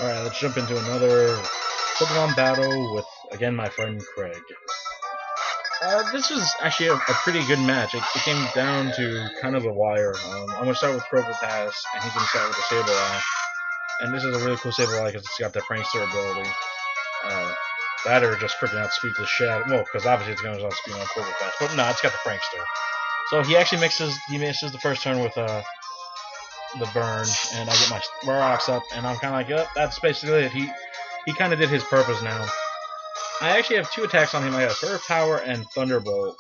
Alright, let's jump into another Pokemon battle with, again, my friend Craig. This was actually a pretty good match. It came down to kind of a wire. I'm going to start with Purple Pass, and he's going to start with the Sableye. And this is a really cool Sableye because it's got the Prankster ability. Batter just freaking outspeeds the shit out of it. Well, because obviously it's going to outspeed on Purple Pass. But no, it's got the Prankster. So he actually misses the first turn with the burn, and I get my rocks up, and I'm kind of like, yep, that's basically it. He kind of did his purpose now. I actually have two attacks on him. I got Earth Power and Thunderbolt,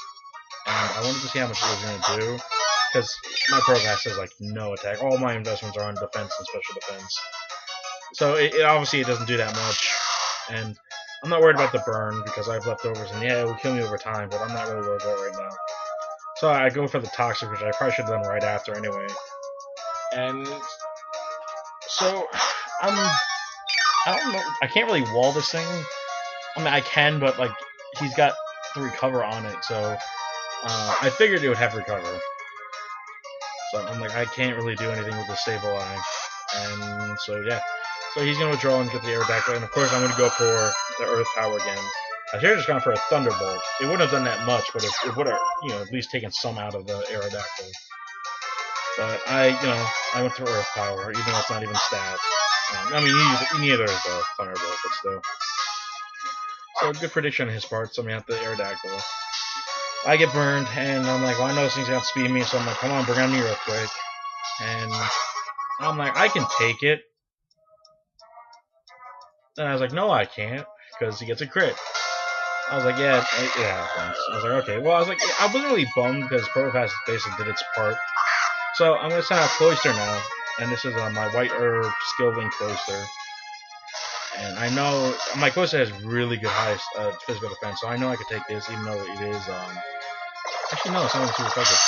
and I wanted to see how much it was going to do, because my Provax has like no attack. All my investments are on defense and special defense. So obviously it doesn't do that much, and I'm not worried about the burn because I have leftovers, and yeah, it will kill me over time, but I'm not really worried about it right now. So I go for the Toxic, which I probably should have done right after anyway. And so I don't know, I can't really wall this thing. I mean, I can, but like he's got the recover on it, so I figured it would have recover. So I'm like, I can't really do anything with the Sableye, and so yeah. So he's gonna withdraw and get the Aerodactyl, and of course I'm gonna go for the Earth Power again. I should have just gone for a Thunderbolt. It wouldn't have done that much, but it would have, at least taken some out of the Aerodactyl. But I went through Earth Power, even though it's not even stat. I mean, neither is the Thunderbolt, but still. So good prediction on his part. So I'm at the Aerodactyl. I get burned, and I'm like, well, I know this thing's gonna speed me, so I'm like, come on, bring on me real quick. And I'm like, I can take it. And I was like, no, I can't, because he gets a crit. I was like, yeah, it happens. I was like, okay. Well, I was like, I wasn't really bummed because Protopass basically did its part. So I'm going to send out Cloyster now, and this is my White Herb Skill Link Cloyster. And I know my Cloyster has really good high physical defense, so I know I could take this, even though it is actually no, it's not even super effective.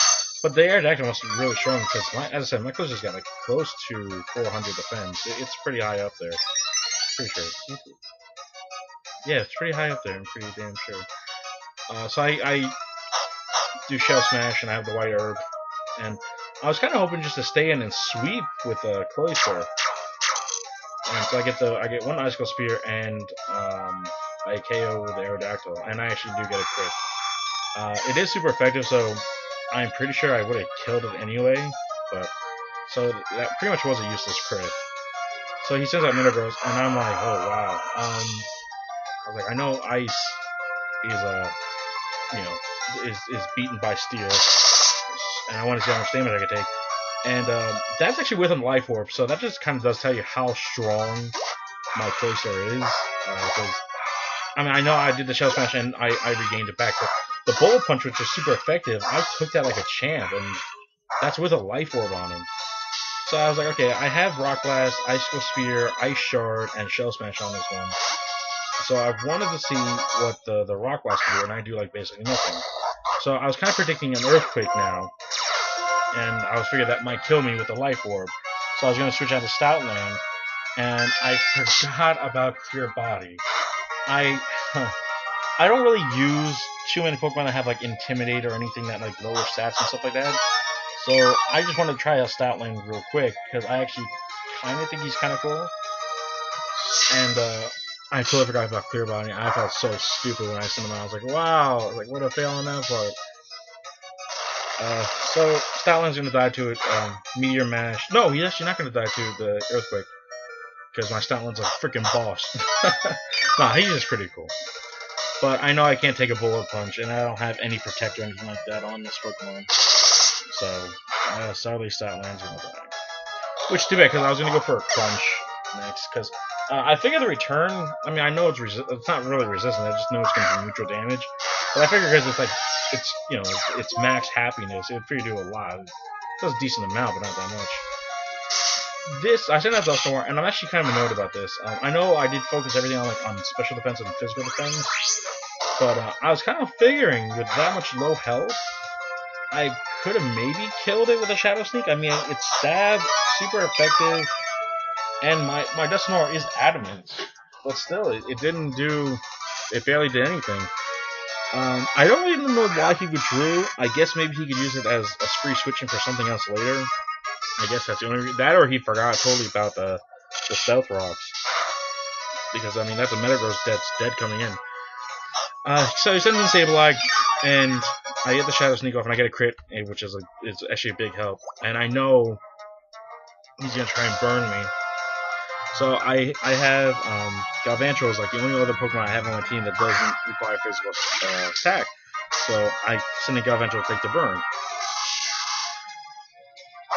But the Aerodactyl must be really strong because, as I said, my Cloyster's got like close to 400 defense. It's pretty high up there. Pretty sure. Yeah, it's pretty high up there. I'm pretty damn sure. So I do Shell Smash, and I have the White Herb, and I was kind of hoping just to stay in and sweep with the Cloyster. And so I get one Icicle Spear, and I KO with the Aerodactyl, and I actually do get a crit. It is super effective, so I'm pretty sure I would have killed it anyway. But so that pretty much was a useless crit. So he sends out Metagross, and I'm like, oh wow. I was like, I know Ice is is beaten by Steel, and I want to see how much damage I can take. And that's actually with him Life Orb, so that just kind of does tell you how strong my Cloyster is. Because I mean, I know I did the Shell Smash and I regained it back, but the Bullet Punch, which is super effective, I took that like a champ, and that's with a Life Orb on him. So I was like, okay, I have Rock Blast, Icicle Spear, Ice Shard, and Shell Smash on this one. So I wanted to see what the Rock Blast can do, and I do like basically nothing. So I was kind of predicting an Earthquake now, and I was figured that might kill me with the Life Orb. So I was going to switch out to Stoutland, and I forgot about Clear Body. I don't really use too many Pokemon that have like Intimidate or anything that like lower stats and stuff like that. So I just wanted to try out Stoutland real quick, because I actually kind of think he's kind of cool. And I totally forgot about Clear Body. I felt so stupid when I sent him out. I was like, wow, like what a fail on that part. So Stoutland's gonna die to it. Meteor Mash. No, he's actually not gonna die to the Earthquake, because my Stoutland's a freaking boss. Nah, he's just pretty cool. But I know I can't take a Bullet Punch, and I don't have any Protect or anything like that on this Pokemon. So sadly, Stoutland's gonna die. Which is too bad, because I was gonna go for a Crunch next, because I figure the return. I mean, I know it's not really resistant. I just know it's gonna do neutral damage. But I figure because it's like it's max happiness, it would figure do a lot. It does a decent amount, but not that much. This I sent out Dusknoir, and I'm actually kind of annoyed about this. I know I did focus everything on special defense and physical defense, but I was kind of figuring with that much low health, I could have maybe killed it with a Shadow Sneak. I mean, it's stab, super effective, and my Dusknoir is adamant, but still, it didn't do. It barely did anything. I don't really know why he withdrew. I guess maybe he could use it as a free switching for something else later. I guess that's the only reason. That or he forgot totally about the Stealth Rocks. because I mean that's a Metagross that's dead coming in. So he sends in Sableye, and I get the Shadow Sneak off, and I get a crit, which is actually a big help. And I know he's gonna try and burn me. So I have Galvantro is like the only other Pokemon I have on my team that doesn't require physical attack. So I send in Galvantro to take the burn.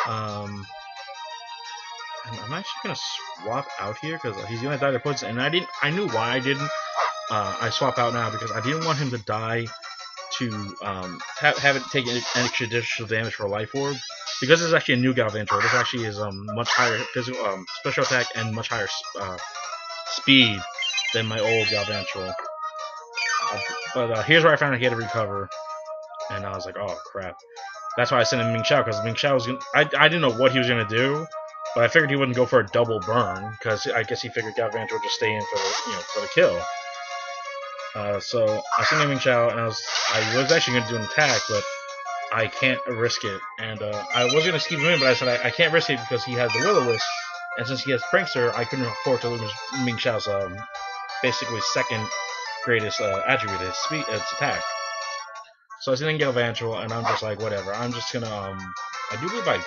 And I'm actually gonna swap out here because he's gonna die to poison, and I knew why I didn't. I swap out now because I didn't want him to die to have it take an extra additional damage for a Life Orb. Because it's actually a new Galvantro, this actually is much higher physical special attack and much higher speed than my old Galvantro. But here's where I found out he had to recover, and I was like, oh crap. That's why I sent in Ming Xiao, because Ming Xiao was gonna. I didn't know what he was gonna do, but I figured he wouldn't go for a double burn, because I guess he figured Galvantro would just stay in for the for the kill. So I sent in Ming Xiao, and I was actually gonna do an attack, but I can't risk it, and I was gonna keep him in, but I said I can't risk it because he has the Will-O-Wisp, and since he has Prankster, I couldn't afford to lose Ming Xiao's basically second greatest attribute, its attack. So I sent in Galvantro, and I'm just like, whatever. I'm just gonna I do believe I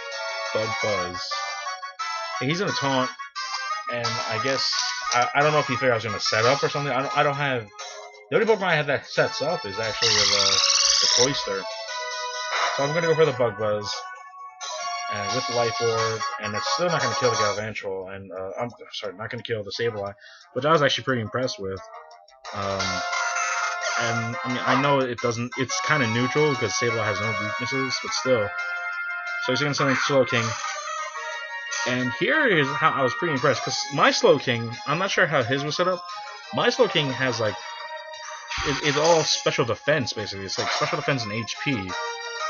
Bug Buzz. He's gonna taunt, and I guess I don't know if he figured I was gonna set up or something. I don't have the only Pokemon I have that sets up is actually the Cloyster. So I'm going to go for the Bug Buzz and with the Life Orb, and it's still not going to kill the Galvantro, and I'm sorry, not going to kill the Sableye, which I was actually pretty impressed with. And I mean, I know it doesn't, it's kind of neutral because Sableye has no weaknesses, but still. So he's going to send in Slowking, and here is how I was pretty impressed, because my Slowking, I'm not sure how his was set up. My Slowking has like, it's all special defense basically. It's like special defense and HP.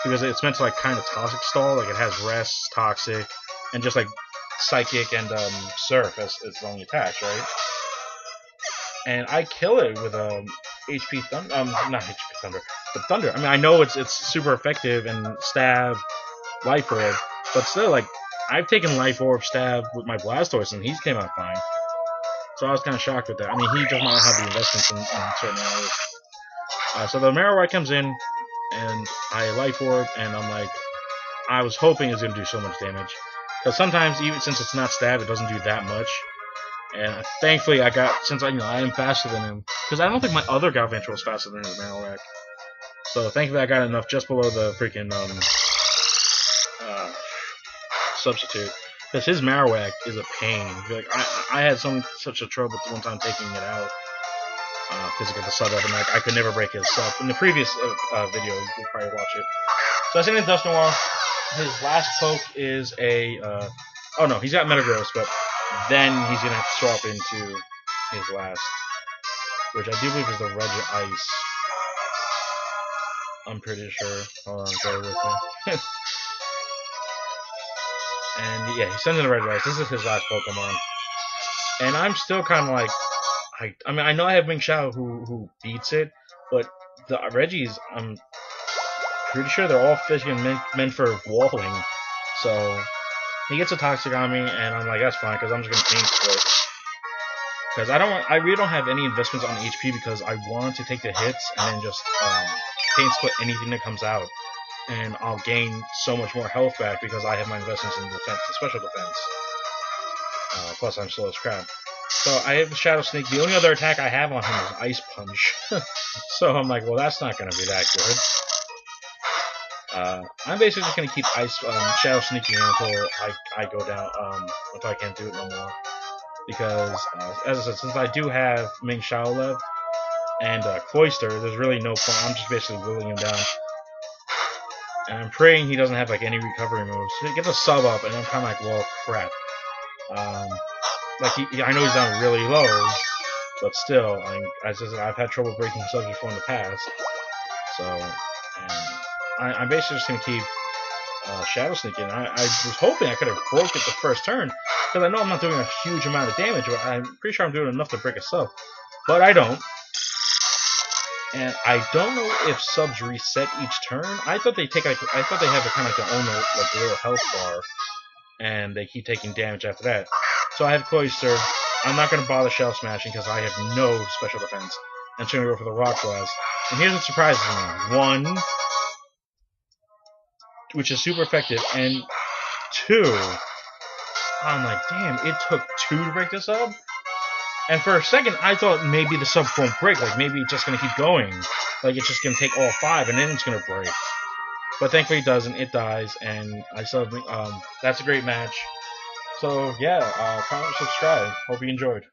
Because it's meant to like kind of toxic stall, like it has Rest, Toxic, and just like Psychic and Surf as its only attacks, right? And I kill it with HP Thunder, not HP Thunder, but Thunder. I mean, I know it's super effective and Stab, Life Orb, but still, like I've taken Life Orb, Stab with my Blastoise, and he's came out fine. So I was kind of shocked with that. I mean, he does not have the investments in certain areas. So the Marowak comes in, and I Life Orb, and I'm like, I was hoping it was going to do so much damage. Because sometimes, even since it's not Stab, it doesn't do that much. And thankfully, I got, since I am faster than him, because I don't think my other Galvantro was faster than his Marowak. So thankfully, I got enough just below the freaking substitute. Because his Marowak is a pain. Like I had such a trouble one time taking it out. Because it got the sub up, and like I could never break his sub. In the previous video, you can probably watch it. So I sent in Dusknoir. His last poke is a oh no, he's got Metagross, but then he's gonna have to swap into his last, which I do believe is the Regice. I'm pretty sure. Hold on, bear with me. And yeah, he sends in the Regice. This is his last Pokemon, and I'm still kind of like. I mean, I know I have Ming Xiao who beats it, but the Reggies, I'm pretty sure they're all physically meant for walling. So he gets a Toxic on me, and I'm like, that's fine, because I'm just gonna Pain Split. Because I really don't have any investments on HP because I want to take the hits and then just Pain Split anything that comes out, and I'll gain so much more health back because I have my investments in defense and special defense. Plus, I'm slow as crap. So I have the Shadow Sneak. The only other attack I have on him is Ice Punch. So I'm like, well, that's not going to be that good. I'm basically just going to keep Shadow Sneaking until I go down, until I can't do it no more. Because, as I said, since I do have Ming Xiao left and Cloyster, there's really no point. I'm just basically whittling him down. And I'm praying he doesn't have like any recovery moves. He gets a sub up, and I'm kind of like, well, crap. Like I know he's down really low, but still, I've had trouble breaking subs before in the past. So, I'm basically just gonna keep Shadow Sneaking. I was hoping I could have broke it the first turn, because I know I'm not doing a huge amount of damage, but I'm pretty sure I'm doing enough to break a sub. But I don't. And I don't know if subs reset each turn. I thought they have a kind of their own like little health bar, and they keep taking damage after that. So I have Cloyster, I'm not going to bother shell smashing because I have no special defense. I'm just going to go for the rock blast. And here's what surprises me. 1, which is super effective, and 2, I'm like, damn, it took 2 to break the sub? And for a second, I thought maybe the sub won't break, like maybe it's just going to keep going. Like it's just going to take all 5 and then it's going to break. But thankfully it doesn't, it dies, and I still have, that's a great match. So yeah, comment, subscribe, hope you enjoyed.